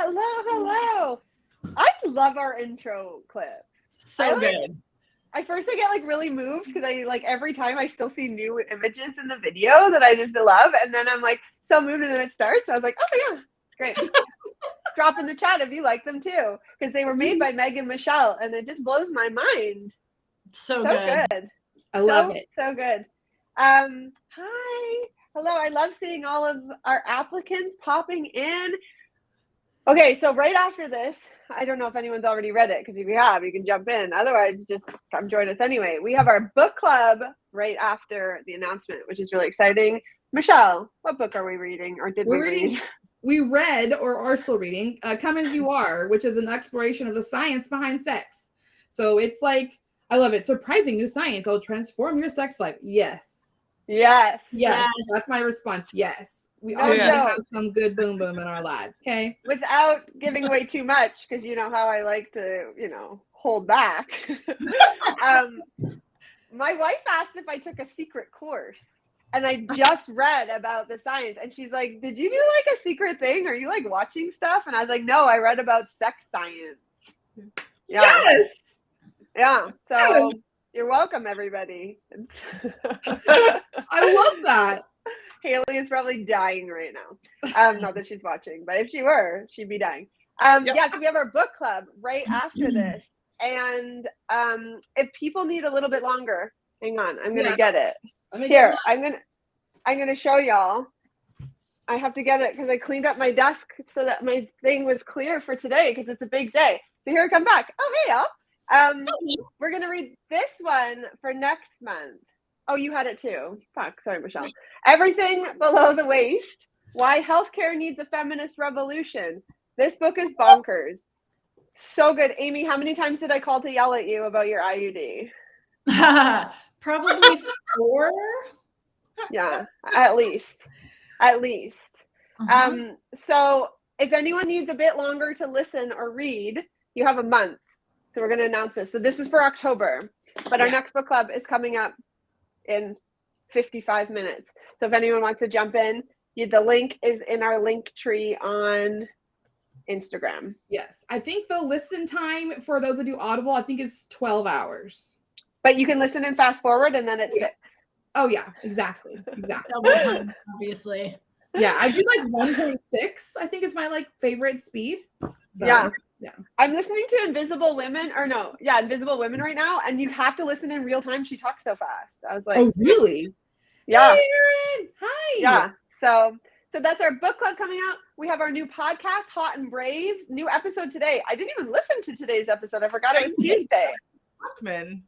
Hello. I love our intro clip. So good. I get like really moved because I like every time I still see new images in the video that I just love, and then I'm like so moved, and then it starts. I was like, oh yeah, it's great. Drop in the chat if you like them too, because they were made by Meg and Michelle, and it just blows my mind. So good. I love it. So good. Hi. Hello. I love seeing all of our applicants popping in. Okay, so right after this, I don't know if anyone's already read it, because if you have, you can jump in. Otherwise, just come join us anyway. We have our book club right after the announcement, which is really exciting. Michelle, what book are we reading, or did we read? We read, or are still reading, Come As You Are, which is an exploration of the science behind sex. So it's like, I love it. Surprising new science will transform your sex life. Yes. That's my response. Yes. We all have some good boom boom in our lives, okay? Without giving away too much, because you know how I like to, hold back. My wife asked if I took a secret course, and I just read about the science, and she's like, did you do like a secret thing? Are you like watching stuff? And I was like, no, I read about sex science. Yes. Yeah. So you're welcome, everybody. I love that. Haley is probably dying right now. Not that she's watching, but if she were, she'd be dying. So we have our book club right after this. And if people need a little bit longer, hang on, I'm gonna get it. Here, I'm gonna show y'all. I have to get it because I cleaned up my desk so that my thing was clear for today, because it's a big day. So here I come back. Oh, hey y'all. We're gonna read this one for next month. Oh, you had it too. Fuck, sorry, Michelle. Everything Below the Waist, Why Healthcare Needs a Feminist Revolution. This book is bonkers. So good. Amy, how many times did I call to yell at you about your IUD? Probably 4. Yeah, at least. So if anyone needs a bit longer to listen or read, you have a month. So we're going to announce this. So this is for October, but our next book club is coming up in 55 minutes. So if anyone wants to jump in, the link is in our link tree on Instagram. Yes. I think the listen time for those that do Audible, I think is 12 hours. But you can listen and fast forward, and then it's 6. Oh yeah, exactly. Double time, obviously. Yeah, I do like 1.6, I think is my like favorite speed. So, yeah. I'm listening to Invisible Women right now, and you have to listen in real time. She talks so fast. I was like, oh really? Yeah. Hey, Erin. Hi. Yeah. So that's our book club coming out. We have our new podcast, Hot and Brave. New episode today. I didn't even listen to today's episode. I forgot it was Tuesday. Lockman.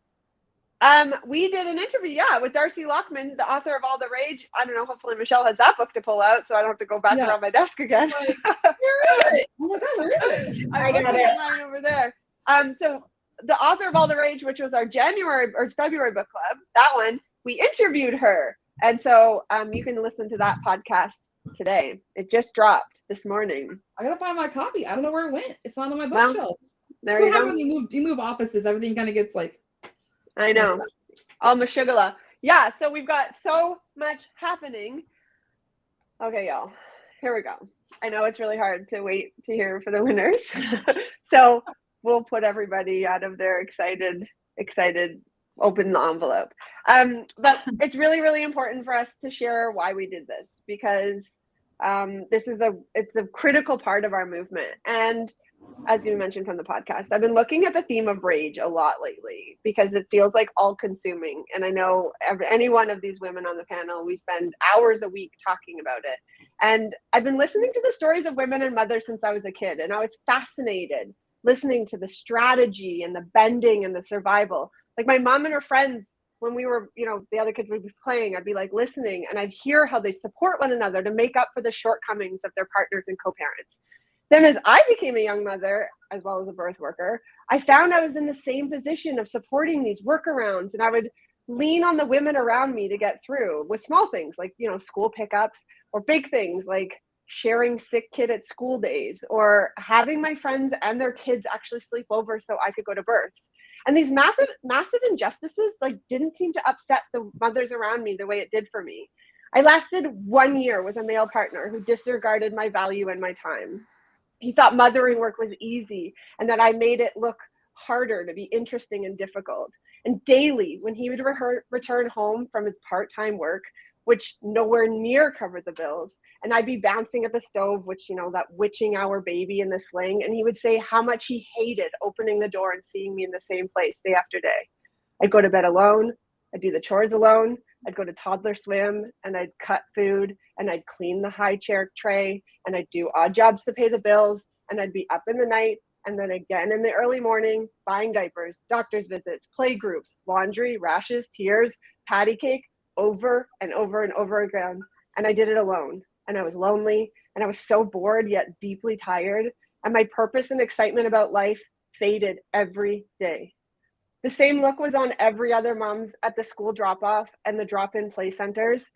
We did an interview, with Darcy Lockman, the author of All the Rage. I don't know, hopefully Michelle has that book to pull out, so I don't have to go back around my desk again. Where is it? Oh my God, where is it? I got it. Mine over there. So the author of All the Rage, which was our January or February book club, that one, we interviewed her. And so you can listen to that podcast today. It just dropped this morning. I gotta find my copy. I don't know where it went. It's not on my bookshelf. There you go. When you move offices, everything kind of gets like. I know. All mashugala. Yeah, so we've got so much happening. Okay, y'all. Here we go. I know it's really hard to wait to hear for the winners. So we'll put everybody out of their excited, open the envelope. But it's really, really important for us to share why we did this, because it's a critical part of our movement. And as you mentioned from the podcast, I've been looking at the theme of rage a lot lately, because it feels like all consuming. And I know any one of these women on the panel, we spend hours a week talking about it. And I've been listening to the stories of women and mothers since I was a kid. And I was fascinated listening to the strategy and the bending and the survival. Like my mom and her friends, when we were, the other kids would be playing, I'd be like listening, and I'd hear how they support one another to make up for the shortcomings of their partners and co-parents. Then as I became a young mother, as well as a birth worker, I found I was in the same position of supporting these workarounds, and I would lean on the women around me to get through with small things like, school pickups, or big things like sharing sick kid at school days, or having my friends and their kids actually sleep over so I could go to births. And these massive injustices didn't seem to upset the mothers around me the way it did for me. I lasted 1 year with a male partner who disregarded my value and my time. He thought mothering work was easy and that I made it look harder, to be interesting and difficult. And daily, when he would return home from his part-time work, which nowhere near covered the bills, and I'd be bouncing at the stove, which, you know, that witching hour baby in the sling, and he would say how much he hated opening the door and seeing me in the same place day after day. I'd go to bed alone, I'd do the chores alone, I'd go to toddler swim, and I'd cut food, and I'd clean the high chair tray, and I'd do odd jobs to pay the bills, and I'd be up in the night, and then again in the early morning, buying diapers, doctor's visits, play groups, laundry, rashes, tears, patty cake, over and over and over again. And I did it alone. And I was lonely, and I was so bored yet deeply tired. And my purpose and excitement about life faded every day. The same look was on every other mom's at the school drop-off and the drop-in play centers.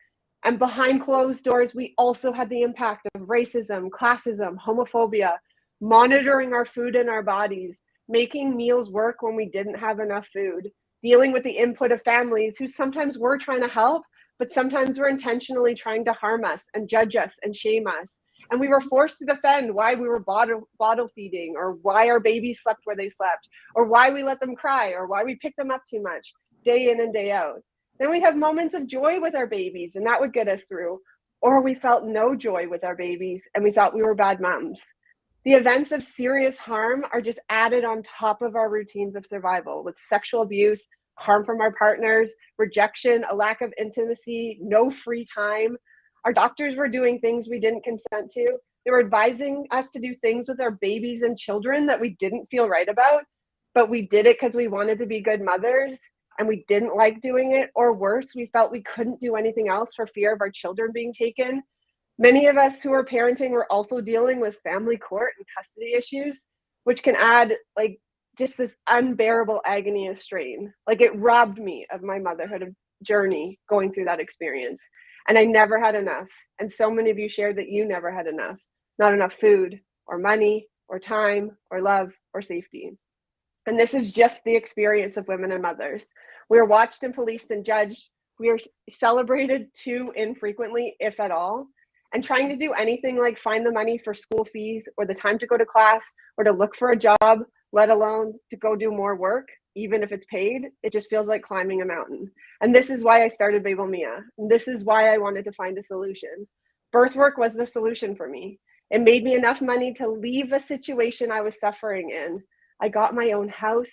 And behind closed doors, we also had the impact of racism, classism, homophobia, monitoring our food and our bodies, making meals work when we didn't have enough food, dealing with the input of families who sometimes were trying to help, but sometimes were intentionally trying to harm us and judge us and shame us. And we were forced to defend why we were bottle feeding, or why our babies slept where they slept, or why we let them cry, or why we picked them up too much, day in and day out. Then we'd have moments of joy with our babies, and that would get us through. Or we felt no joy with our babies, and we thought we were bad moms. The events of serious harm are just added on top of our routines of survival, with sexual abuse, harm from our partners, rejection, a lack of intimacy, no free time. Our doctors were doing things we didn't consent to. They were advising us to do things with our babies and children that we didn't feel right about, but we did it because we wanted to be good mothers and we didn't like doing it. Or worse, we felt we couldn't do anything else for fear of our children being taken. Many of us who are parenting were also dealing with family court and custody issues, which can add just this unbearable agony and strain. Like, it robbed me of my motherhood journey going through that experience. And I never had enough. And so many of you shared that you never had enough. Not enough food or money or time or love or safety. And this is just the experience of women and mothers. We are watched and policed and judged. We are celebrated too infrequently, if at all. And trying to do anything like find the money for school fees or the time to go to class or to look for a job, let alone to go do more work, even if it's paid, it just feels like climbing a mountain. And this is why I started Bebo Mia. And this is why I wanted to find a solution. Birth work was the solution for me. It made me enough money to leave a situation I was suffering in. I got my own house.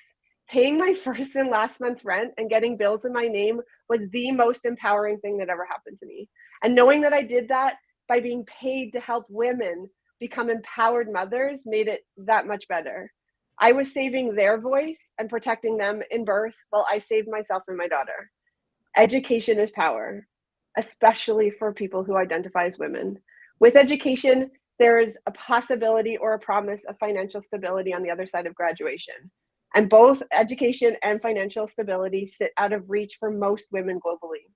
Paying my first and last month's rent and getting bills in my name was the most empowering thing that ever happened to me. And knowing that I did that by being paid to help women become empowered mothers made it that much better. I was saving their voice and protecting them in birth while I saved myself and my daughter. Education is power, especially for people who identify as women. With education, there is a possibility or a promise of financial stability on the other side of graduation. And both education and financial stability sit out of reach for most women globally.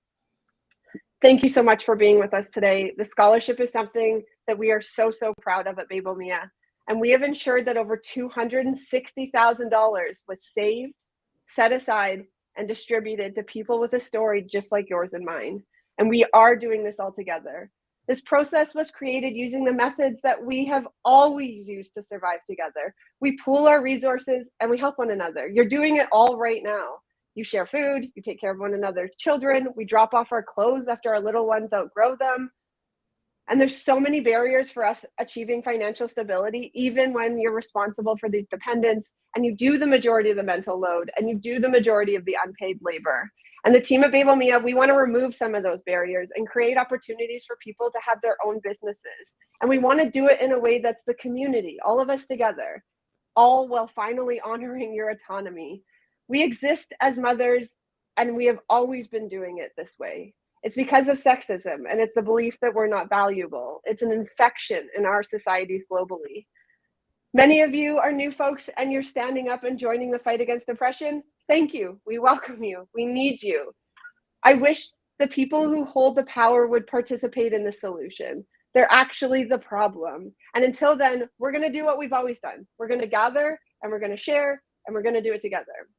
Thank you so much for being with us today. The scholarship is something that we are so proud of at Bebo Mia. And we have ensured that over $260,000 was saved, set aside, and distributed to people with a story just like yours and mine. And we are doing this all together. This process was created using the methods that we have always used to survive together. We pool our resources and we help one another. You're doing it all right now. You share food, you take care of one another's children, we drop off our clothes after our little ones outgrow them. And there's so many barriers for us achieving financial stability, even when you're responsible for these dependents and you do the majority of the mental load and you do the majority of the unpaid labor. And the team at Bebo Mia, we want to remove some of those barriers and create opportunities for people to have their own businesses. And we want to do it in a way that's the community, all of us together, all while finally honoring your autonomy. We exist as mothers, and we have always been doing it this way. It's because of sexism, and it's the belief that we're not valuable. It's an infection in our societies globally. Many of you are new folks, and you're standing up and joining the fight against oppression. Thank you. We welcome you. We need you. I wish the people who hold the power would participate in the solution. They're actually the problem. And until then, we're going to do what we've always done. We're going to gather, and we're going to share, and we're going to do it together.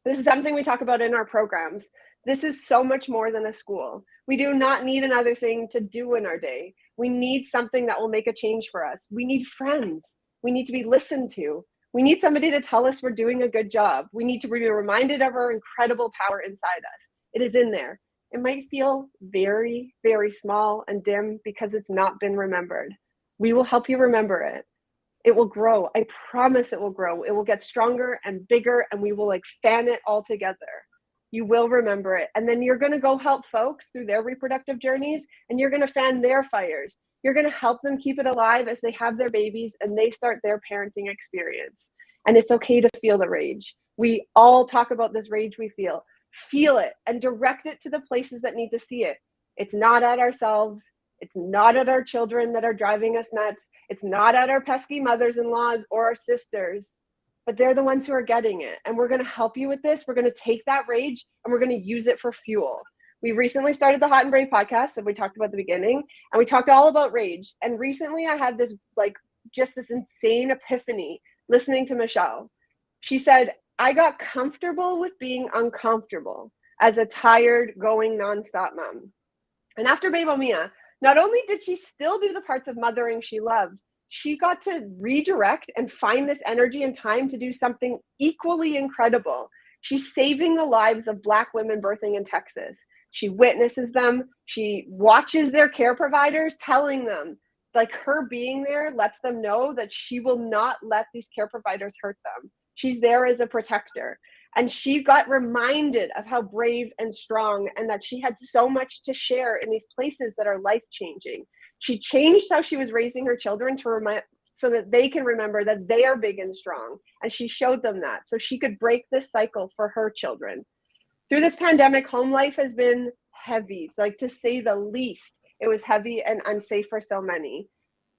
This is something we talk about in our programs. This is so much more than a school. We do not need another thing to do in our day. We need something that will make a change for us. We need friends. We need to be listened to. We need somebody to tell us we're doing a good job. We need to be reminded of our incredible power inside us. It is in there. It might feel very, very small and dim because it's not been remembered. We will help you remember it. It will grow. I promise it will grow. It will get stronger and bigger, and we will like fan it all together. You will remember it. And then you're going to go help folks through their reproductive journeys, and you're going to fan their fires. You're going to help them keep it alive as they have their babies and they start their parenting experience. And it's okay to feel the rage. We all talk about this rage we feel. Feel it and direct it to the places that need to see it. It's not at ourselves. It's not at our children that are driving us nuts. It's not at our pesky mothers-in-laws or our sisters, but they're the ones who are getting it. And we're going to help you with this. We're going to take that rage and we're going to use it for fuel. We recently started the Hot and Brave podcast that we talked about at the beginning, and we talked all about rage. And recently I had this just this insane epiphany listening to Michelle. She said, I got comfortable with being uncomfortable as a tired, going nonstop mom. And after Bebo Mia, not only did she still do the parts of mothering she loved, she got to redirect and find this energy and time to do something equally incredible. She's saving the lives of Black women birthing in Texas. She witnesses them. She watches their care providers, telling them, like, her being there lets them know that she will not let these care providers hurt them. She's there as a protector. And she got reminded of how brave and strong, and that she had so much to share in these places that are life-changing. She changed how she was raising her children to remind, so that they can remember that they are big and strong. And she showed them that so she could break this cycle for her children. Through this pandemic, home life has been heavy, like, to say the least. It was heavy and unsafe for so many.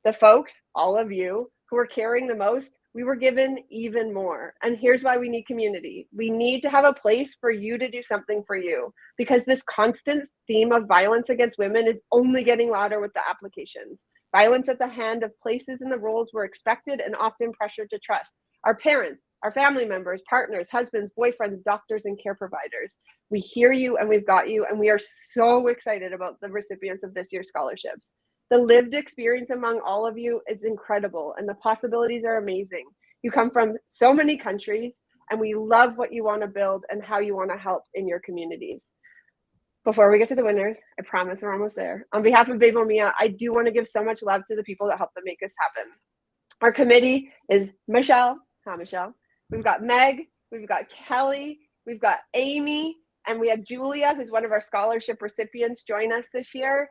The folks, all of you, who are caring the most, we were given even more. And here's why we need community. We need to have a place for you to do something for you, because this constant theme of violence against women is only getting louder with the applications. Violence at the hand of places and the roles we're expected and often pressured to trust. Our parents, our family members, partners, husbands, boyfriends, doctors, and care providers. We hear you and we've got you, and we are so excited about the recipients of this year's scholarships. The lived experience among all of you is incredible, and the possibilities are amazing. You come from so many countries, and we love what you want to build and how you want to help in your communities. Before we get to the winners, I promise we're almost there. On behalf of Bebo Mia, I do want to give so much love to the people that helped them make this happen. Our committee is Michelle. Hi, Michelle. We've got Meg. We've got Kelly. We've got Amy. And we have Julia, who's one of our scholarship recipients, join us this year.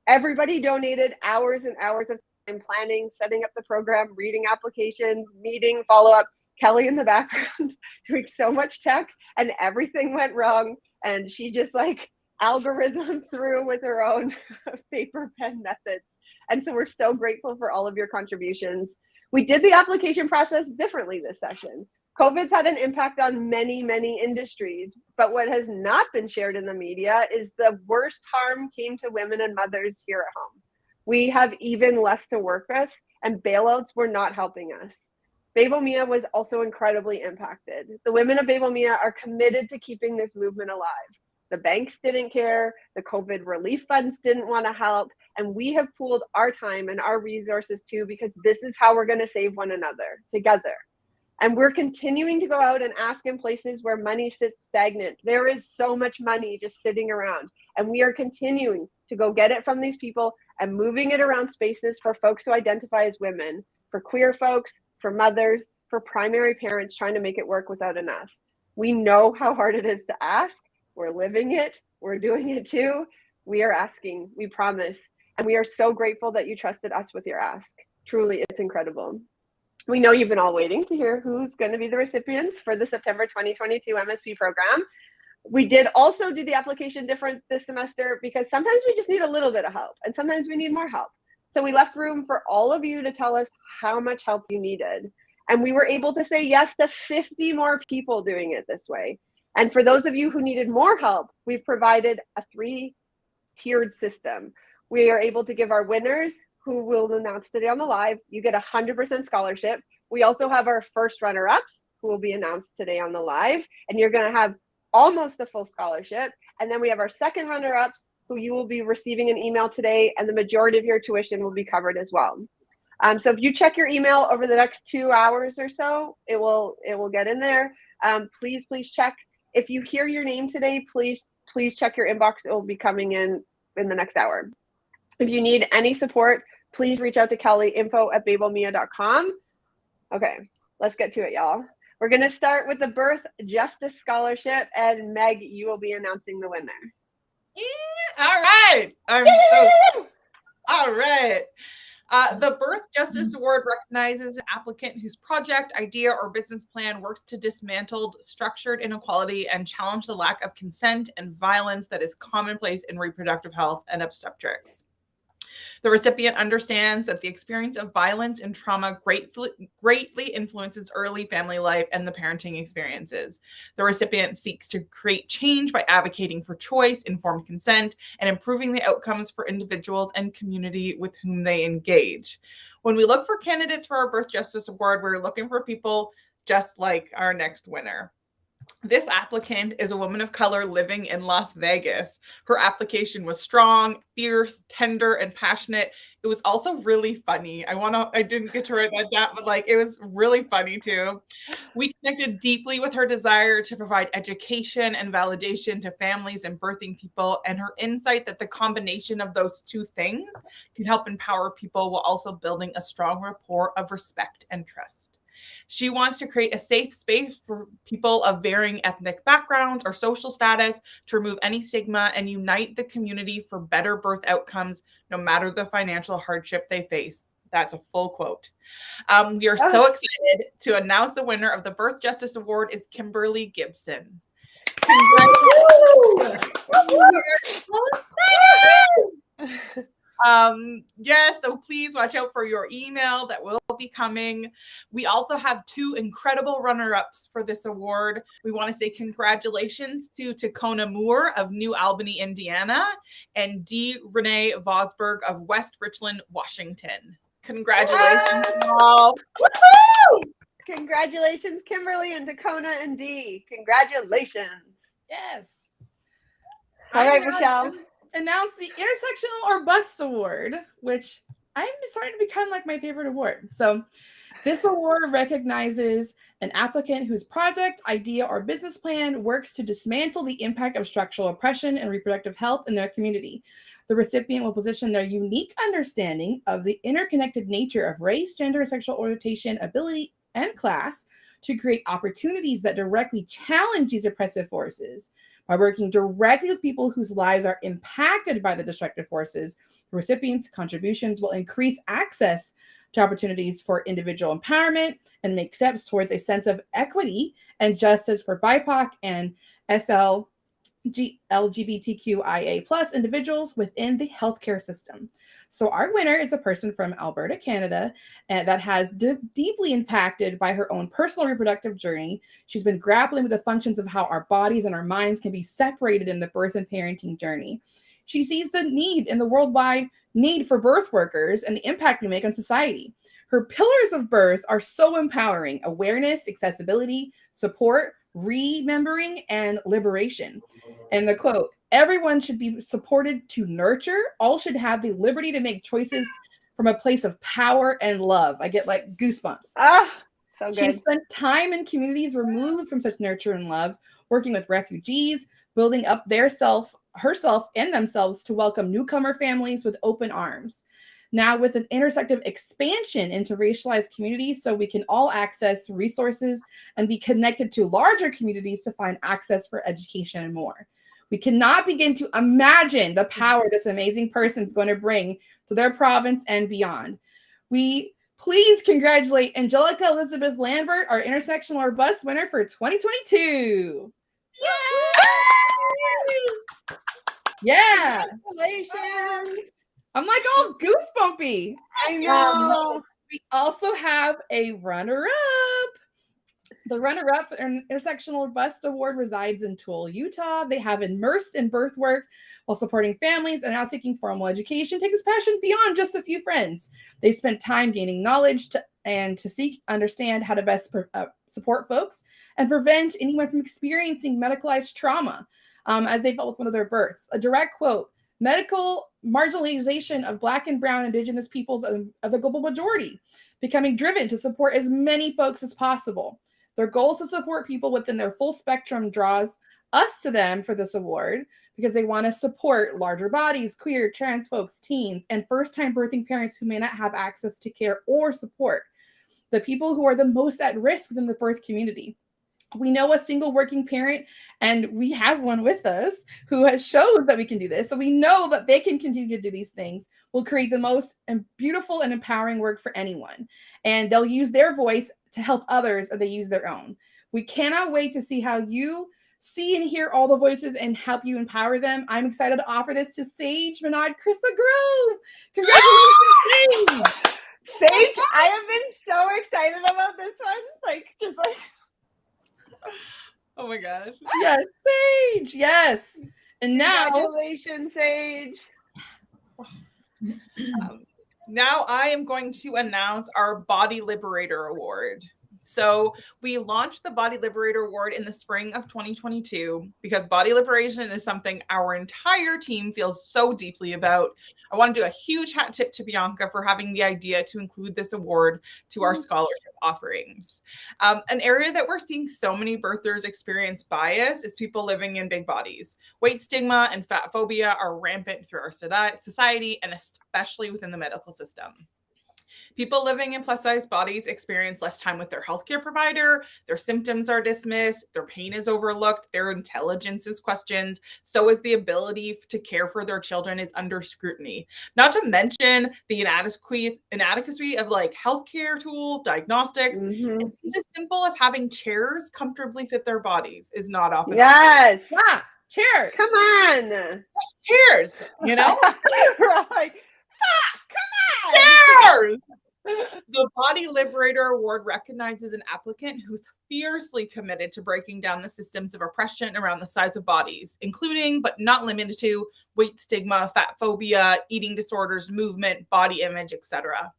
Everybody donated hours and hours of time planning, setting up the program, reading applications, meeting, follow-up. Kelly in the background doing so much tech, and everything went wrong. And she just algorithm through with her own paper pen methods. And so we're so grateful for all of your contributions. We did the application process differently this session. COVID's had an impact on many, many industries, but what has not been shared in the media is the worst harm came to women and mothers here at home. We have even less to work with, and bailouts were not helping us. Bebo Mia was also incredibly impacted. The women of Bebo Mia are committed to keeping this movement alive. The banks didn't care, the COVID relief funds didn't want to help, and we have pooled our time and our resources too, because this is how we're going to save one another together. And we're continuing to go out and ask in places where money sits stagnant. There is so much money just sitting around, and we are continuing to go get it from these people and moving it around spaces for folks who identify as women, for queer folks, for mothers, for primary parents trying to make it work without enough. We know how hard it is to ask. We're living it. We're doing it too. We are asking, we promise. And we are so grateful that you trusted us with your ask. Truly, it's incredible. We know you've been all waiting to hear who's going to be the recipients for the September 2022 MSP program. We did also do the application different this semester because sometimes we just need a little bit of help and sometimes we need more help. So we left room for all of you to tell us how much help you needed. And we were able to say yes to 50 more people doing it this way. And for those of you who needed more help, we've provided a 3-tiered system. We are able to give our winners, who we'll announce today on the live, you get 100% scholarship. We also have our first runner-ups, who will be announced today on the live, and you're going to have almost a full scholarship. And then we have our second runner-ups, who you will be receiving an email today, and the majority of your tuition will be covered as well. So if you check your email over the next 2 hours or so, it will get in there. Please check. If you hear your name today, please check your inbox. It will be coming in the next hour. If you need any support, please reach out to Kelly, info@bebomia.com. Okay, let's get to it, y'all. We're going to start with the Birth Justice Scholarship, and Meg, you will be announcing the winner. Yeah, all right. All right. The Birth Justice Award recognizes an applicant whose project, idea, or business plan works to dismantle structured inequality and challenge the lack of consent and violence that is commonplace in reproductive health and obstetrics. The recipient understands that the experience of violence and trauma greatly influences early family life and the parenting experiences. The recipient seeks to create change by advocating for choice, informed consent, and improving the outcomes for individuals and community with whom they engage. When we look for candidates for our Birth Justice Award, we're looking for people just like our next winner. This applicant is a woman of color living in Las Vegas. Her application was strong, fierce, tender, and passionate. It was also really funny. I didn't get to write that down, but it was really funny too. We connected deeply with her desire to provide education and validation to families and birthing people, and her insight that the combination of those two things can help empower people while also building a strong rapport of respect and trust. She wants to create a safe space for people of varying ethnic backgrounds or social status to remove any stigma and unite the community for better birth outcomes, no matter the financial hardship they face. That's a full quote. We are so excited to announce the winner of the Birth Justice Award is Kimberly Gibson. Congratulations. Yes, so please watch out for your email that will be coming. We also have 2 incredible runner-ups for this award. We want to say congratulations to Takona Moore of New Albany, Indiana, and D. Renee Vosberg of West Richland, Washington. Congratulations, all. Woo-hoo! Congratulations, Kimberly and Takona and Dee. Congratulations. Yes. All right, Michelle. Announce the Intersectional or Bust Award, which I'm starting to become my favorite award. So this award recognizes an applicant whose project, idea, or business plan works to dismantle the impact of structural oppression and reproductive health in their community. The recipient will position their unique understanding of the interconnected nature of race, gender, sexual orientation, ability, and class to create opportunities that directly challenge these oppressive forces. By working directly with people whose lives are impacted by the destructive forces, the recipient's contributions will increase access to opportunities for individual empowerment and make steps towards a sense of equity and justice for BIPOC and LGBTQIA+ individuals within the healthcare system. So our winner is a person from Alberta, Canada, that has deeply impacted by her own personal reproductive journey. She's been grappling with the functions of how our bodies and our minds can be separated in the birth and parenting journey. She sees the need in the worldwide need for birth workers and the impact we make on society. Her pillars of birth are so empowering: awareness, accessibility, support, remembering, and liberation. And the quote, "Everyone should be supported to nurture. All should have the liberty to make choices from a place of power and love." I get goosebumps. So good. She spent time in communities removed from such nurture and love, working with refugees, building up herself and themselves to welcome newcomer families with open arms. Now with an intersective expansion into racialized communities so we can all access resources and be connected to larger communities to find access for education and more. We cannot begin to imagine the power this amazing person is going to bring to their province and beyond. We please congratulate Angelica Elizabeth Lambert, our Intersectional or Bust winner for 2022. Yay! Yeah. Congratulations. I'm all goosebumpy. I know. We also have a runner-up. The runner-up for an Intersectional Bust Award resides in Toole, Utah. They have immersed in birth work while supporting families and now seeking formal education. Take this passion beyond just a few friends. They spent time gaining knowledge to understand how to best support folks and prevent anyone from experiencing medicalized trauma as they felt with one of their births. A direct quote, medical marginalization of Black and Brown Indigenous peoples of the global majority, becoming driven to support as many folks as possible. Their goals to support people within their full spectrum draws us to them for this award because they want to support larger bodies, queer, trans folks, teens, and first-time birthing parents who may not have access to care or support, the people who are the most at risk within the birth community. We know a single working parent, and we have one with us who has shows that we can do this. So we know that they can continue to do these things. Will create the most beautiful and empowering work for anyone. And they'll use their voice to help others, or they use their own. We cannot wait to see how you see and hear all the voices and help you empower them. I'm excited to offer this to Sage Menard Krista Grove. Congratulations, Sage! Sage, I have been so excited about this one. Oh my gosh. Yes, Sage. Yes. And now, congratulations, Sage. Now I am going to announce our Body Liberator Award. So we launched the Body Liberator Award in the spring of 2022 because body liberation is something our entire team feels so deeply about. I want to do a huge hat tip to Bianca for having the idea to include this award to our scholarship offerings. An area that we're seeing so many birthers experience bias is people living in big bodies. Weight stigma and fat phobia are rampant through our society and especially within the medical system. People living in plus-size bodies experience less time with their healthcare provider, their symptoms are dismissed, their pain is overlooked, their intelligence is questioned, so is the ability to care for their children is under scrutiny. Not to mention the inadequacy of like healthcare tools, diagnostics. It's as simple as having chairs comfortably fit their bodies is not often. Yes. yeah, cheers. Come on. Chairs, you know? We're all like, come on. Chairs! The Body Liberator Award recognizes an applicant who's fiercely committed to breaking down the systems of oppression around the size of bodies, including, but not limited to, weight stigma, fat phobia, eating disorders, movement, body image, etc.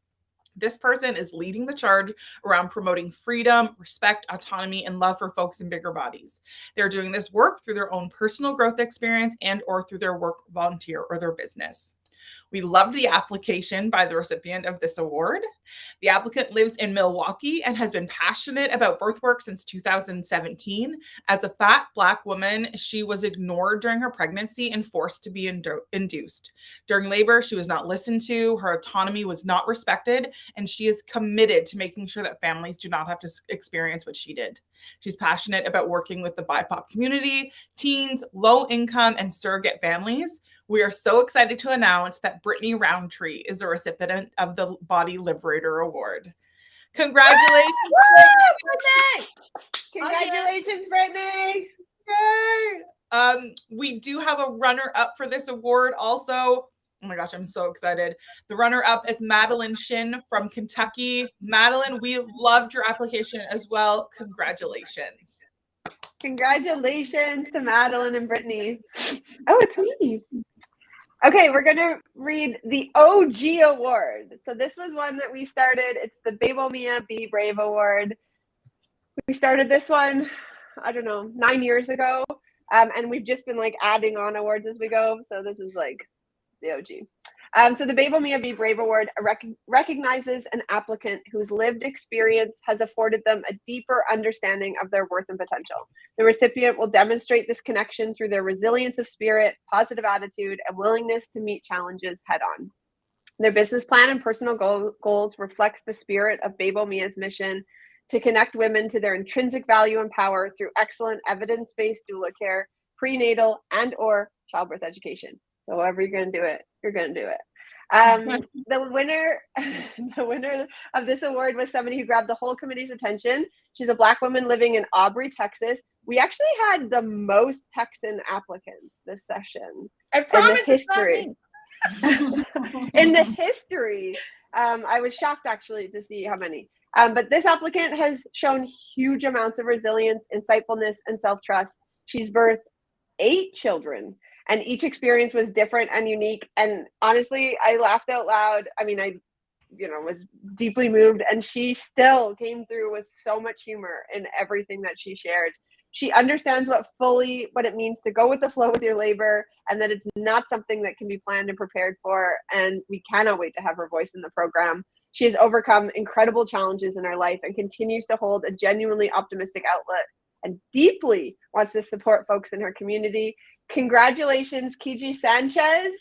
This person is leading the charge around promoting freedom, respect, autonomy, and love for folks in bigger bodies. They're doing this work through their own personal growth experience and or through their work, volunteer, or their business. We loved the application by the recipient of this award. The applicant lives in Milwaukee and has been passionate about birth work since 2017. As a fat Black woman, she was ignored during her pregnancy and forced to be induced. During labor, she was not listened to, her autonomy was not respected, and she is committed to making sure that families do not have to experience what she did. She's passionate about working with the BIPOC community, teens, low income, and surrogate families. We are so excited to announce that Brittany Roundtree is the recipient of the Body Liberator Award. Congratulations, Brittany! Congratulations, Brittany. Yay! We do have a runner-up for this award also. Oh my gosh, I'm so excited. The runner-up is Madeline Shin from Kentucky. Madeline, we loved your application as well. Congratulations. Congratulations to Madeline and Brittany. Oh, it's me. Okay, we're going to read the OG award. So this was one that we started. It's the Bebo Mia Be Brave Award. We started this one, I don't know, 9 years ago. And we've just been like adding on awards as we go. So this is like the OG. So the Bebo Mia Be Brave Award recognizes an applicant whose lived experience has afforded them a deeper understanding of their worth and potential. The recipient will demonstrate this connection through their resilience of spirit, positive attitude, and willingness to meet challenges head on. Their business plan and personal goals reflects the spirit of Bebo Mia's mission to connect women to their intrinsic value and power through excellent evidence-based doula care, prenatal and or childbirth education. So however you're going to do it, you're going to do it. The winner of this award was somebody who grabbed the whole committee's attention. She's a Black woman living in Aubrey, Texas. We actually had the most Texan applicants this session. I promise in the history. In the history, I was shocked actually to see how many. But this applicant has shown huge amounts of resilience, insightfulness, and self-trust. She's birthed 8 children. And each experience was different and unique. And honestly, I laughed out loud. I mean, I was deeply moved. And she still came through with so much humor in everything that she shared. She understands what it means to go with the flow with your labor, and that it's not something that can be planned and prepared for. And we cannot wait to have her voice in the program. She has overcome incredible challenges in her life and continues to hold a genuinely optimistic outlet and deeply wants to support folks in her community. Congratulations, Kiji Sanchez.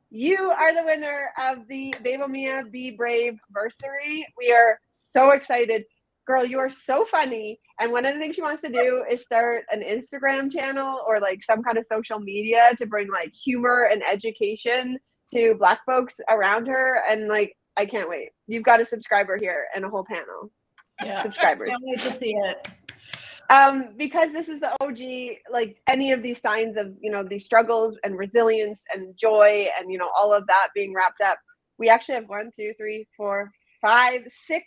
You are the winner of the Bebo Mia Be Brave Bursary. We are so excited. Girl, you are so funny. And one of the things she wants to do is start an Instagram channel or like some kind of social media to bring like humor and education to Black folks around her. And like, I can't wait. You've got a subscriber here and a whole panel. Yeah. Subscribers. Can't wait to see it. Because this is the OG, like any of these signs of, these struggles and resilience and joy and, all of that being wrapped up, we actually have 1, 2, 3, 4, 5, 6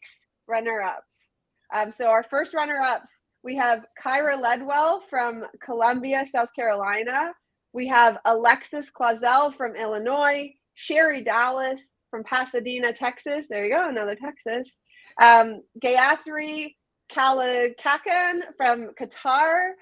runner-ups. So our first runner-ups, we have Kyra Ledwell from Columbia, South Carolina. We have Alexis Clausel from Illinois, Sherry Dallas from Pasadena, Texas. There you go, another Texas. Gayatri Kalakakan from Qatar,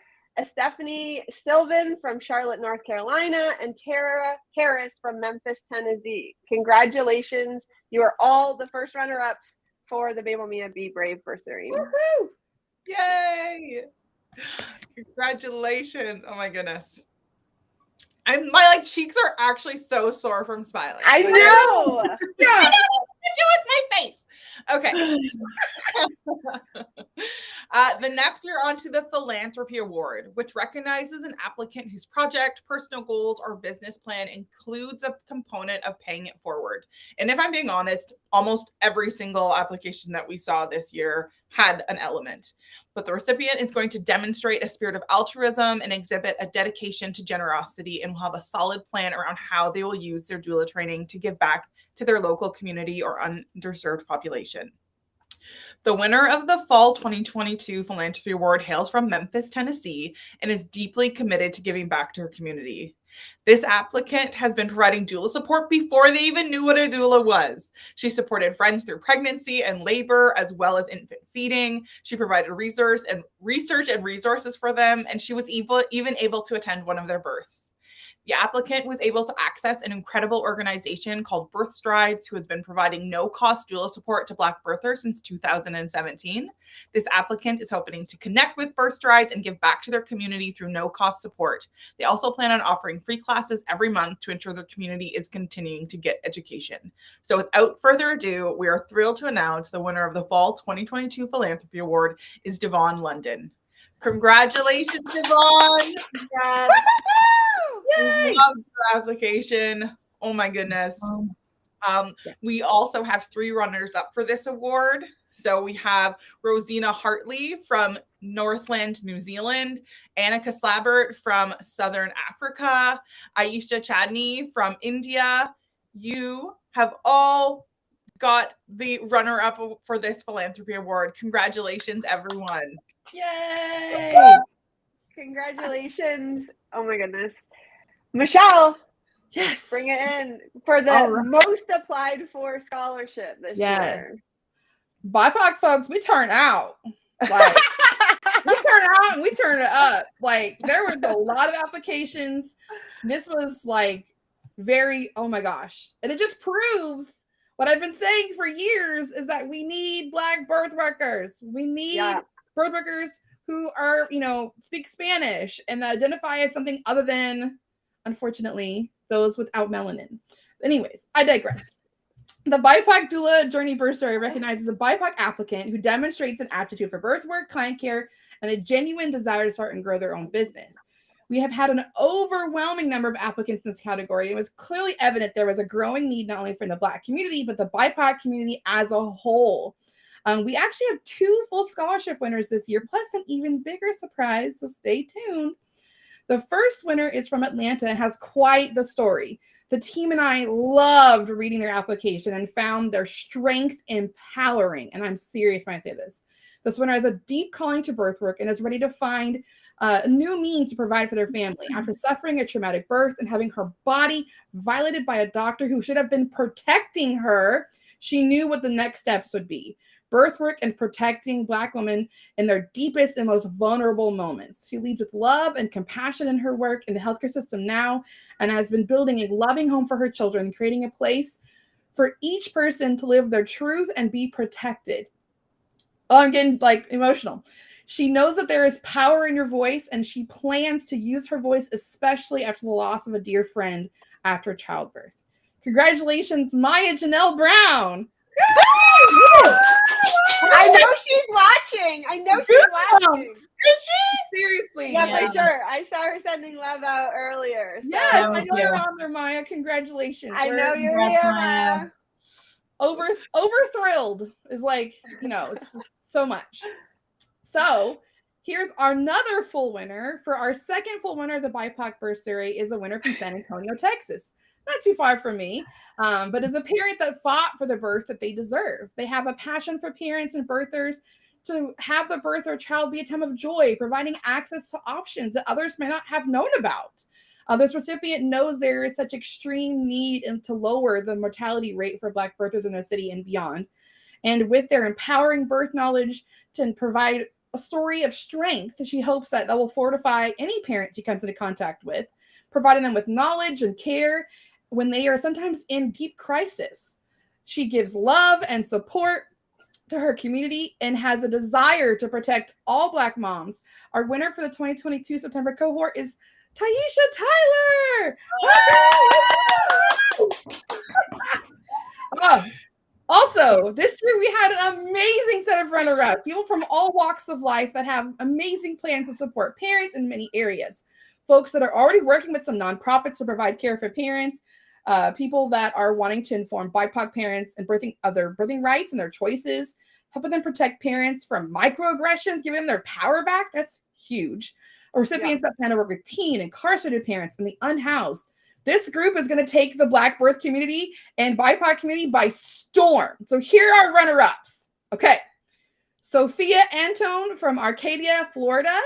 Stephanie Sylvan from Charlotte, North Carolina, and Tara Harris from Memphis, Tennessee. Congratulations. You are all the first runner-ups for the Bebo Mia Be Brave Bursary. Woohoo! Yay! Congratulations. Oh my goodness. My cheeks are actually so sore from smiling. I know. Yeah. I don't know what to do with my face. Okay. The next, we're on to the Philanthropy Award, which recognizes an applicant whose project, personal goals, or business plan includes a component of paying it forward. And if I'm being honest, almost every single application that we saw this year had an element. But the recipient is going to demonstrate a spirit of altruism and exhibit a dedication to generosity, and will have a solid plan around how they will use their doula training to give back to their local community or underserved population. The winner of the Fall 2022 Philanthropy Award hails from Memphis, Tennessee, and is deeply committed to giving back to her community. This applicant has been providing doula support before they even knew what a doula was. She supported friends through pregnancy and labor, as well as infant feeding. She provided research and resources for them, and she was even able to attend one of their births. The applicant was able to access an incredible organization called Birth Strides, who has been providing no-cost doula support to Black birthers since 2017. This applicant is hoping to connect with Birth Strides and give back to their community through no-cost support. They also plan on offering free classes every month to ensure their community is continuing to get education. So without further ado, we are thrilled to announce the winner of the Fall 2022 Philanthropy Award is Devon London. Congratulations, Devon. Congrats. Yay! Love your application. Oh my goodness. We also have 3 runners up for this award. So we have Rosina Hartley from Northland, New Zealand, Annika Slabert from Southern Africa, Aisha Chadney from India. You have all got the runner-up for this philanthropy award. Congratulations, everyone. Yay! Congratulations. Oh my goodness. Michelle, Yes. bring it in for the most applied for scholarship this year. BIPOC folks, we turn out. Like, we turn out and we turn it up. Like, there was a lot of applications. This was like oh my gosh. And it just proves what I've been saying for years, is that we need Black birth workers. We need birth workers who are, speak Spanish and identify as something other than, unfortunately, those without melanin. Anyways, I digress. The BIPOC Doula Journey Bursary recognizes a BIPOC applicant who demonstrates an aptitude for birth work, client care, and a genuine desire to start and grow their own business. We have had an overwhelming number of applicants in this category. It was clearly evident there was a growing need not only for the Black community, but the BIPOC community as a whole. We actually have 2 full scholarship winners this year, plus an even bigger surprise, so stay tuned. The first winner is from Atlanta and has quite the story. The team and I loved reading their application and found their strength empowering. And I'm serious when I say this. This winner has a deep calling to birth work and is ready to find a new means to provide for their family. After suffering a traumatic birth and having her body violated by a doctor who should have been protecting her, she knew what the next steps would be. birth work and protecting Black women in their deepest and most vulnerable moments. She leads with love and compassion in her work in the healthcare system now, and has been building a loving home for her children, creating a place for each person to live their truth and be protected. Oh, I'm getting like emotional. She knows that there is power in your voice, and she plans to use her voice, especially after the loss of a dear friend after childbirth. Congratulations, Maya Janelle Brown. I know she's watching. I know she's watching. Is she? Seriously. Yeah, for sure. I saw her sending love out earlier. So. Yes, I know you're on there, Maya. Congratulations. I know you're here, Maya. Over thrilled is like, it's just so much. So here's another full winner. For our second full winner of the BIPOC bursary is a winner from San Antonio, Texas. Not too far from me, but is a parent that fought for the birth that they deserve. They have a passion for parents and birthers to have the birth or child be a time of joy, providing access to options that others may not have known about. This recipient knows there is such extreme need to lower the mortality rate for Black birthers in the city and beyond. And with their empowering birth knowledge to provide a story of strength, she hopes that will fortify any parent she comes into contact with, providing them with knowledge and care when they are sometimes in deep crisis. She gives love and support to her community and has a desire to protect all Black moms. Our winner for the 2022 September cohort is Taisha Tyler. Also, this year we had an amazing set of runner-ups, people from all walks of life that have amazing plans to support parents in many areas. Folks that are already working with some nonprofits to provide care for parents, people that are wanting to inform BIPOC parents and their birthing rights and their choices, helping them protect parents from microaggressions, giving them their power back. That's huge. Recipients that plan to work with teen, incarcerated parents, and the unhoused. This group is going to take the Black birth community and BIPOC community by storm. So here are runner-ups. Okay. Sophia Antone from Arcadia, Florida.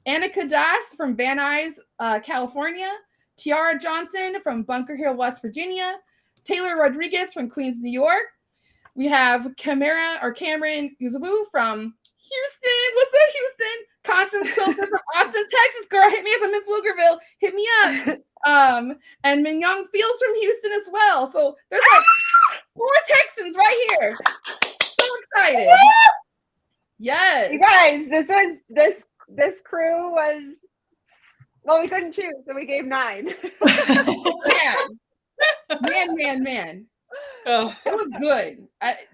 Annika Das from Van Nuys, California. Tiara Johnson from Bunker Hill, West Virginia. Taylor Rodriguez from Queens, New York. We have Cameron Uzabu from Houston. What's up, Houston? Constance Quilter from Austin, Texas. Girl, hit me up. I'm in Pflugerville. Hit me up. And Mignon Fields from Houston as well. So there's like 4 Texans right here. So excited. Yes. You guys, this crew was, well, we couldn't choose, so we gave 9. Man. Oh. Oh. It was good.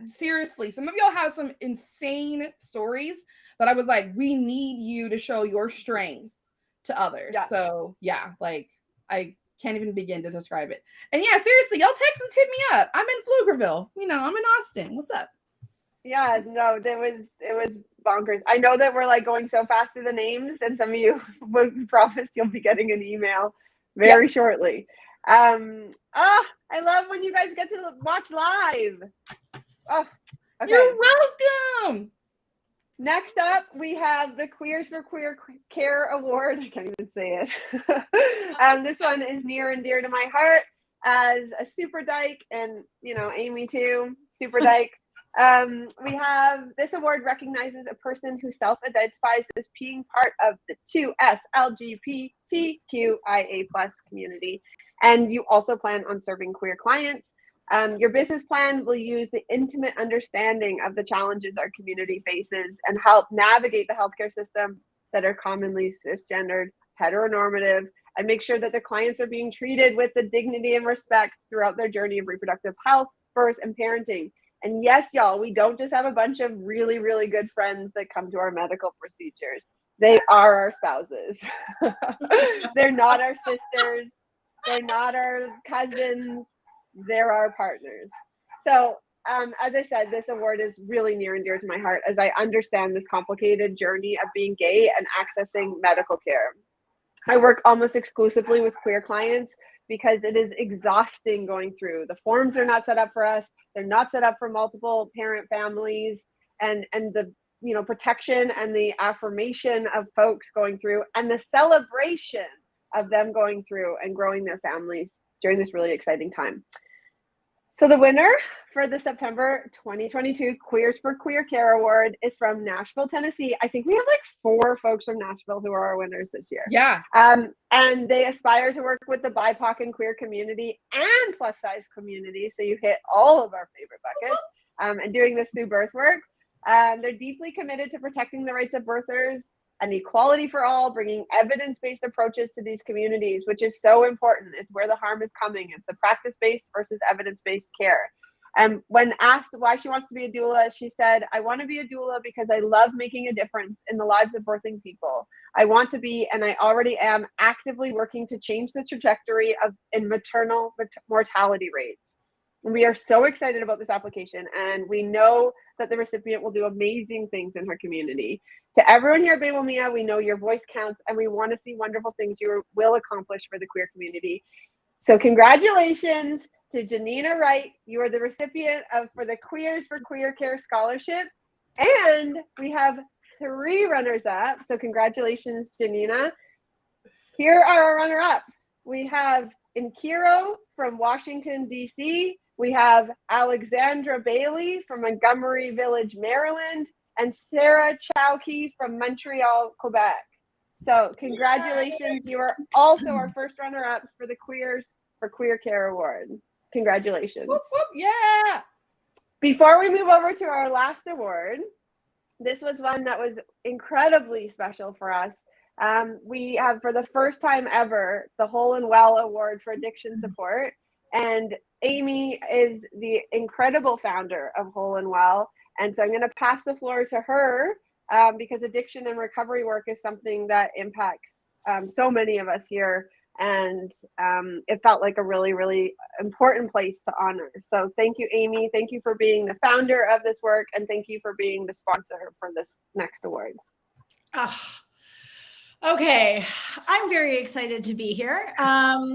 Seriously, some of y'all have some insane stories that I was like, we need you to show your strength to others. Yeah. So yeah, like I can't even begin to describe it. And yeah, seriously, y'all Texans hit me up. I'm in Pflugerville. You know, I'm in Austin. What's up? Yeah, no, it was bonkers. I know that we're like going so fast through the names, and some of you promised you'll be getting an email very shortly. I love when you guys get to watch live. Oh, okay. You're welcome. Next up, we have the Queers for Queer Care Award. I can't even say it. This one is near and dear to my heart as a super dyke, and you know, Amy too, super dyke. We have this award recognizes a person who self-identifies as being part of the 2S LGBTQIA+ community, and you also plan on serving queer clients. Your business plan will use the intimate understanding of the challenges our community faces and help navigate the healthcare system that are commonly cisgendered, heteronormative, and make sure that the clients are being treated with the dignity and respect throughout their journey of reproductive health, birth, and parenting. And yes, y'all, we don't just have a bunch of really, really good friends that come to our medical procedures. They are our spouses. They're not our sisters. They're not our cousins. They're our partners. So, as I said, this award is really near and dear to my heart as I understand this complicated journey of being gay and accessing medical care. I work almost exclusively with queer clients because it is exhausting going through. The forms are not set up for us. They're not set up for multiple parent families, and the protection and the affirmation of folks going through and the celebration of them going through and growing their families during this really exciting time. So the winner for the September 2022 Queers for Queer Care Award is from Nashville, Tennessee. I think we have like 4 folks from Nashville who are our winners this year. Yeah. And they aspire to work with the BIPOC and queer community and plus size community. So you hit all of our favorite buckets, and doing this through birth work. They're deeply committed to protecting the rights of birthers and equality for all, bringing evidence-based approaches to these communities, which is so important. It's where the harm is coming. It's the practice-based versus evidence-based care. And when asked why she wants to be a doula, she said, I want to be a doula because I love making a difference in the lives of birthing people. I want to be, and I already am, actively working to change the trajectory in maternal mortality rates. And we are so excited about this application, and we know that the recipient will do amazing things in her community. To everyone here at Bebo Mia, we know your voice counts, and we want to see wonderful things you will accomplish for the queer community. So congratulations to Janina Wright. You are the recipient for the Queers for Queer Care Scholarship. And we have 3 runners-up. So congratulations, Janina. Here are our runner-ups. We have Inkiro from Washington, D.C. We have Alexandra Bailey from Montgomery Village, Maryland, and Sarah Chowkey from Montreal, Quebec. So congratulations. You are also our first runner-ups for the Queers for Queer Care Award. Congratulations. Whoop, whoop, yeah. Before we move over to our last award, this was one that was incredibly special for us. We have, for the first time ever, the Whole and Well Award for Addiction Support. And Amy is the incredible founder of Whole and Well. And so I'm going to pass the floor to her because addiction and recovery work is something that impacts so many of us here. And it felt like a really, really important place to honor. So thank you, Amy. Thank you for being the founder of this work. And thank you for being the sponsor for this next award. Okay, I'm very excited to be here.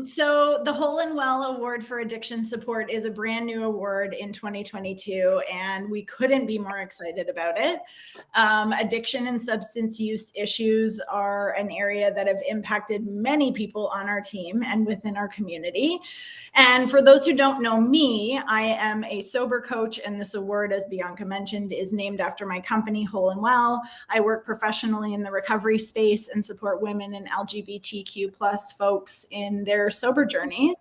So the Whole and Well Award for Addiction Support is a brand new award in 2022, and we couldn't be more excited about it. Addiction and substance use issues are an area that have impacted many people on our team and within our community. And for those who don't know me, I am a sober coach, and this award, as Bianca mentioned, is named after my company, Whole and Well. I work professionally in the recovery space and support women and LGBTQ+ folks in their sober journeys.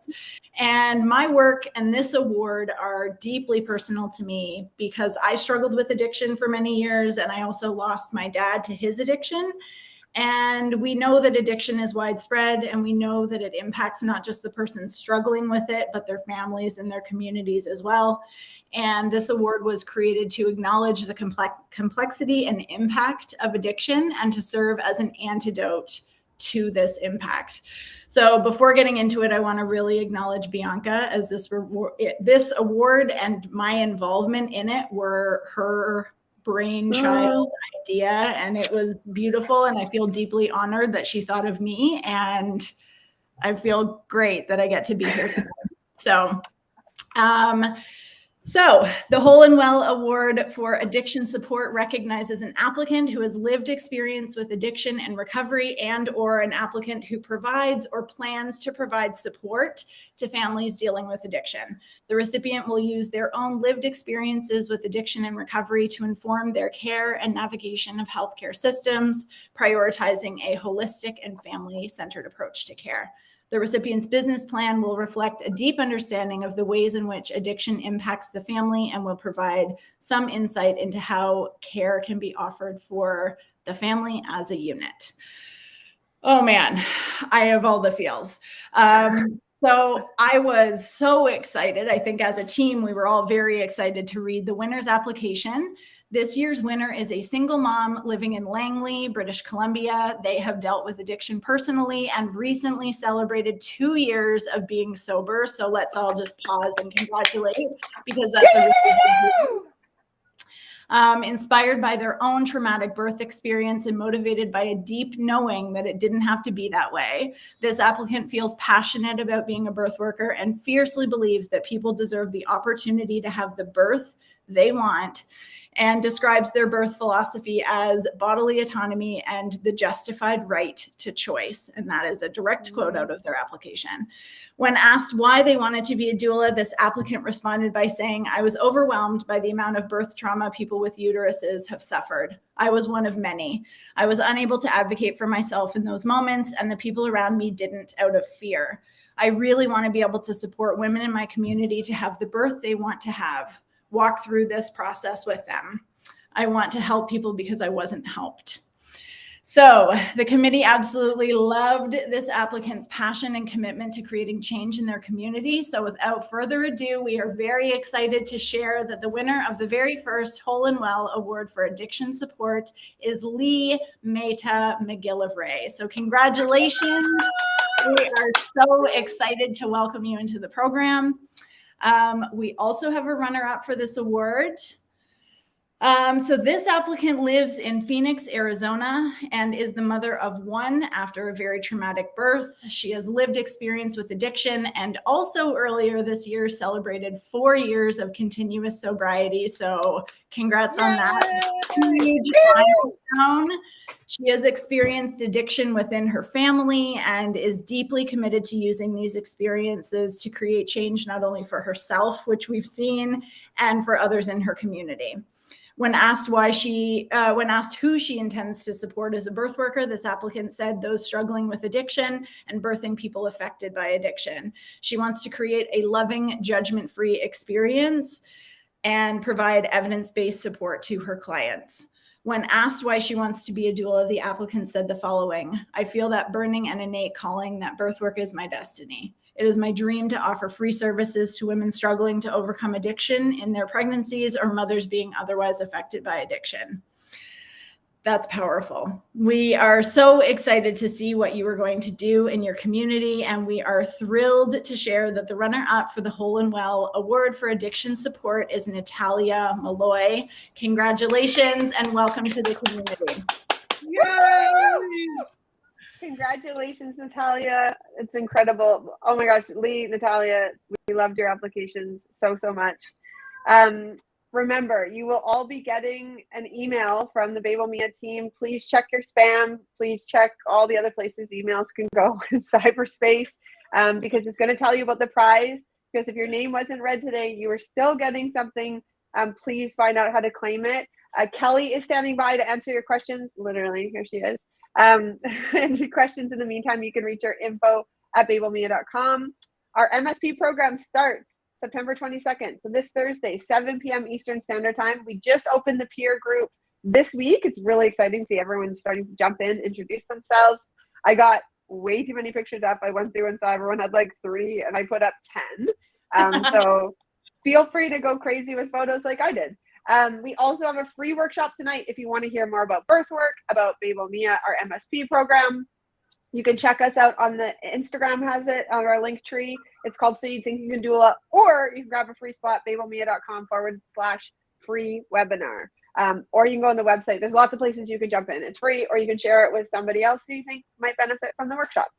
And my work and this award are deeply personal to me because I struggled with addiction for many years, and I also lost my dad to his addiction. And we know that addiction is widespread, and we know that it impacts not just the person struggling with it, but their families and their communities as well. And this award was created to acknowledge the complexity and impact of addiction and to serve as an antidote to this impact. So before getting into it, I want to really acknowledge Bianca, as this award and my involvement in it were her brainchild idea, and it was beautiful, and I feel deeply honored that she thought of me, and I feel great that I get to be here today. So the Whole and Well Award for Addiction Support recognizes an applicant who has lived experience with addiction and recovery, and/or an applicant who provides or plans to provide support to families dealing with addiction. The recipient will use their own lived experiences with addiction and recovery to inform their care and navigation of healthcare systems, prioritizing a holistic and family-centered approach to care. The recipient's business plan will reflect a deep understanding of the ways in which addiction impacts the family and will provide some insight into how care can be offered for the family as a unit. Oh man, I have all the feels. So I was so excited. I think as a team, we were all very excited to read the winner's application. This year's winner is a single mom living in Langley, British Columbia. They have dealt with addiction personally and recently celebrated 2 years of being sober. So let's all just pause and congratulate, because that's a really good news. Inspired by their own traumatic birth experience and motivated by a deep knowing that it didn't have to be that way, this applicant feels passionate about being a birth worker and fiercely believes that people deserve the opportunity to have the birth they want and describes their birth philosophy as bodily autonomy and the justified right to choice. And that is a direct quote out of their application. When asked why they wanted to be a doula, this applicant responded by saying, "I was overwhelmed by the amount of birth trauma people with uteruses have suffered. I was one of many. I was unable to advocate for myself in those moments, and the people around me didn't out of fear. I really want to be able to support women in my community to have the birth they want to have, walk through this process with them. I want to help people because I wasn't helped." So the committee absolutely loved this applicant's passion and commitment to creating change in their community. So without further ado, we are very excited to share that the winner of the very first Whole and Well Award for Addiction Support is Lee Mehta McGillivray. So congratulations. We are so excited to welcome you into the program. We also have a runner-up for this award. So this applicant lives in Phoenix, Arizona, and is the mother of one after a very traumatic birth. She has lived experience with addiction and also earlier this year celebrated 4 years of continuous sobriety. So congrats on that. Huge milestone. She has experienced addiction within her family and is deeply committed to using these experiences to create change, not only for herself, which we've seen, and for others in her community. When asked who she intends to support as a birth worker, this applicant said those struggling with addiction and birthing people affected by addiction. She wants to create a loving, judgment-free experience and provide evidence-based support to her clients. When asked why she wants to be a doula, the applicant said the following: "I feel that burning and innate calling that birth work is my destiny. It is my dream to offer free services to women struggling to overcome addiction in their pregnancies or mothers being otherwise affected by addiction." That's powerful. We are so excited to see what you are going to do in your community, and we are thrilled to share that the runner-up for the Whole and Well Award for Addiction Support is Natalia Malloy. Congratulations and welcome to the community. Yay! Congratulations, Natalia. It's incredible. Oh my gosh, Lee, Natalia, we loved your applications so much. Remember, you will all be getting an email from the Bebo Mia team. Please check your spam. Please check all the other places emails can go in cyberspace, because it's going to tell you about the prize. Because if your name wasn't read today, you are still getting something. Please find out how to claim it. Kelly is standing by to answer your questions. Literally, here she is. Any questions in the meantime, you can reach our info@bebomia.com. Our MSP program starts September 22nd. So this Thursday, 7 p.m. Eastern Standard Time. We just opened the peer group this week. It's really exciting to see everyone starting to jump in, introduce themselves. I got way too many pictures up. I went through and saw everyone had like 3 and I put up 10. So feel free to go crazy with photos like I did. We also have a free workshop tonight if you want to hear more about birth work, about Bebo Mia, our MSP program. You can check us out on the Instagram, has it on our link tree. It's called So You Think You Can Doula, or you can grab a free spot, bebomia.com/free webinar. Or you can go on the website. There's lots of places you can jump in. It's free, or you can share it with somebody else who you think might benefit from the workshop.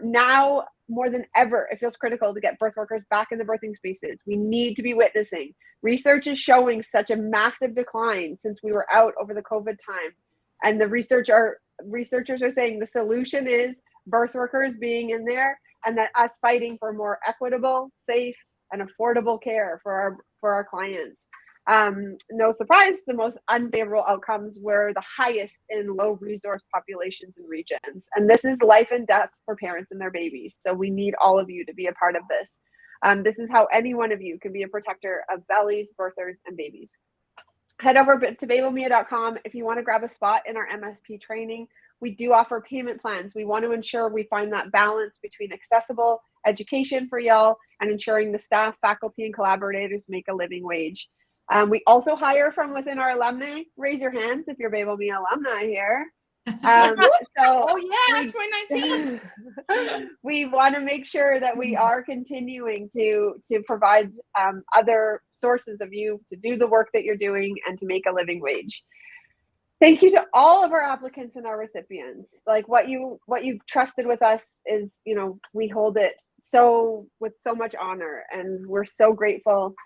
Now more than ever, it feels critical to get birth workers back in the birthing spaces. We need to be witnessing. Research is showing such a massive decline since we were out over the COVID time. And the researchers are saying the solution is birth workers being in there, and that us fighting for more equitable, safe, and affordable care for our clients. No surprise, the most unfavorable outcomes were the highest in low resource populations and regions. And this is life and death for parents and their babies. So we need all of you to be a part of this. This is how any one of you can be a protector of bellies, birthers, and babies. Head over to bebomia.com if you want to grab a spot in our MSP training. We do offer payment plans. We want to ensure we find that balance between accessible education for y'all and ensuring the staff, faculty, and collaborators make a living wage. We also hire from within our alumni. Raise your hands if you're Bebo Mia alumni here. Oh yeah, 2019. We want to make sure that we are continuing to provide other sources of you to do the work that you're doing and to make a living wage. Thank you to all of our applicants and our recipients. Like what you've trusted with us is, we hold it with so much honor, and we're so grateful.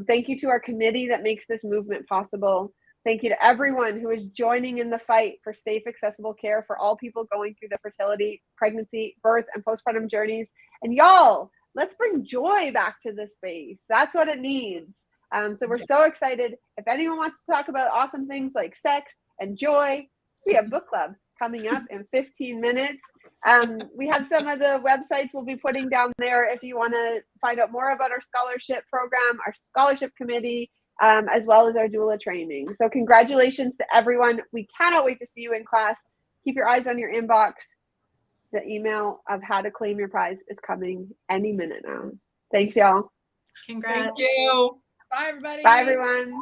Thank you to our committee that makes this movement possible. Thank you to everyone who is joining in the fight for safe, accessible care for all people going through the fertility, pregnancy, birth, and postpartum journeys. And y'all, let's bring joy back to this space. That's what it needs. So we're so excited. If anyone wants to talk about awesome things like sex and joy, we have book club coming up in 15 minutes. We have some of the websites we'll be putting down there if you want to find out more about our scholarship program, our scholarship committee, as well as our doula training. So congratulations to everyone. We cannot wait to see you in class. Keep your eyes on your inbox. The email of how to claim your prize is coming any minute now. Thanks, y'all. Congrats. Thank you. Bye, everybody. Bye, everyone.